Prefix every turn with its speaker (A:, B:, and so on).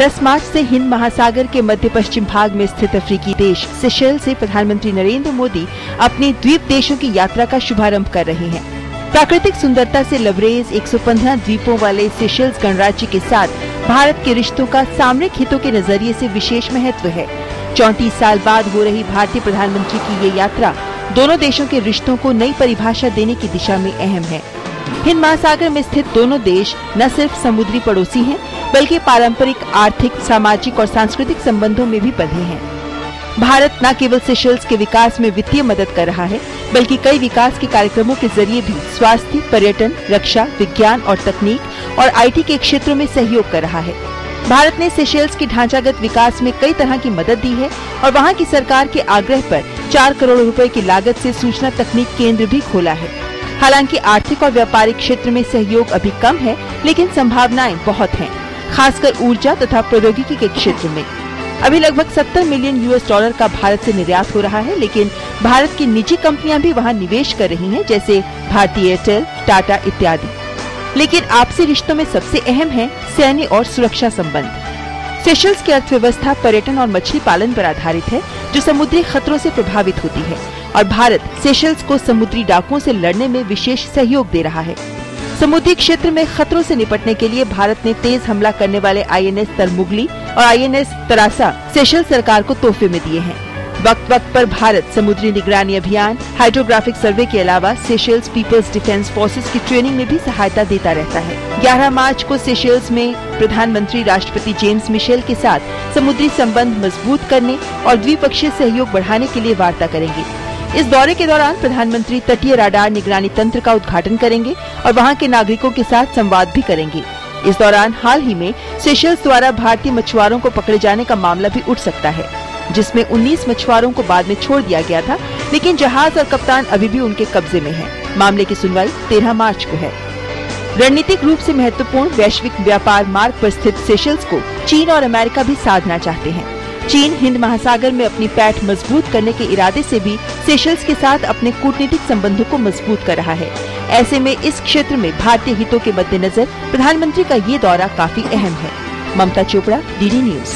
A: 10 मार्च से हिंद महासागर के मध्य पश्चिम भाग में स्थित अफ्रीकी देश सेशेल्स से प्रधानमंत्री नरेंद्र मोदी अपनी द्वीप देशों की यात्रा का शुभारंभ कर रहे हैं। प्राकृतिक सुंदरता से लबरेज 115 द्वीपों वाले सेशेल्स गणराज्य के साथ भारत के रिश्तों का सामरिक हितों के नजरिए से विशेष महत्व है। 34 साल बाद हो रही भारतीय प्रधानमंत्री की ये यात्रा दोनों देशों के रिश्तों को नई परिभाषा देने की दिशा में अहम है। हिंद महासागर में स्थित दोनों देश न सिर्फ समुद्री पड़ोसी हैं, बल्कि पारंपरिक, आर्थिक, सामाजिक और सांस्कृतिक संबंधों में भी बंधे हैं। भारत न केवल सेशेल्स के विकास में वित्तीय मदद कर रहा है, बल्कि कई विकास के कार्यक्रमों के जरिए भी स्वास्थ्य, पर्यटन, रक्षा, विज्ञान और तकनीक और IT के क्षेत्रों में सहयोग कर रहा है। भारत ने सेशेल्स के ढांचागत विकास में कई तरह की मदद दी है और वहां की सरकार के आग्रह पर 4 करोड़ रुपए की लागत से सूचना तकनीक केंद्र भी खोला है। हालांकि आर्थिक और व्यापारिक क्षेत्र में सहयोग अभी कम है, लेकिन संभावनाएं बहुत हैं, खासकर ऊर्जा तथा प्रौद्योगिकी के क्षेत्र में। अभी लगभग $70 मिलियन का भारत से निर्यात हो रहा है, लेकिन भारत की निजी कंपनियां भी वहां निवेश कर रही हैं, जैसे भारती एयरटेल, टाटा इत्यादि। लेकिन आपसी रिश्तों में सबसे अहम है सैन्य और सुरक्षा संबंध। सेशेल्स की अर्थव्यवस्था पर्यटन और मछली पालन पर आधारित है, जो समुद्री खतरों से प्रभावित होती है, और भारत सेशेल्स को समुद्री डाकुओं से लड़ने में विशेष सहयोग दे रहा है। समुद्री क्षेत्र में खतरों से निपटने के लिए भारत ने तेज हमला करने वाले INS तरमुगली और INS तरासा सेशेल्स सरकार को तोहफे में दिए हैं। वक्त वक्त पर भारत समुद्री निगरानी अभियान, हाइड्रोग्राफिक सर्वे के अलावा सेशेल्स पीपल्स डिफेंस फोर्सेस की ट्रेनिंग में भी सहायता देता रहता है। 11 मार्च को सेशेल्स में प्रधानमंत्री राष्ट्रपति जेम्स मिशेल के साथ समुद्री संबंध मजबूत करने और द्विपक्षीय सहयोग बढ़ाने के लिए वार्ता करेंगे। इस दौरे के दौरान प्रधानमंत्री तटीय राडार निगरानी तंत्र का उद्घाटन करेंगे और वहां के नागरिकों के साथ संवाद भी करेंगे। इस दौरान हाल ही में सेशेल्स द्वारा भारतीय मछुआरों को पकड़े जाने का मामला भी उठ सकता है, जिसमें 19 मछुआरों को बाद में छोड़ दिया गया था, लेकिन जहाज और कप्तान अभी भी उनके कब्जे में है। मामले की सुनवाई 13 मार्च को है। रणनीतिक रूप से महत्वपूर्ण वैश्विक व्यापार मार्ग पर स्थित सेशेल्स को चीन और अमेरिका भी साधना चाहते हैं। चीन हिंद महासागर में अपनी पैठ मजबूत करने के इरादे से भी सेशेल्स के साथ अपने कूटनीतिक संबंधों को मजबूत कर रहा है। ऐसे में इस क्षेत्र में भारतीय हितों के मद्देनजर प्रधानमंत्री का ये दौरा काफी अहम है। ममता चोपड़ा, DD न्यूज।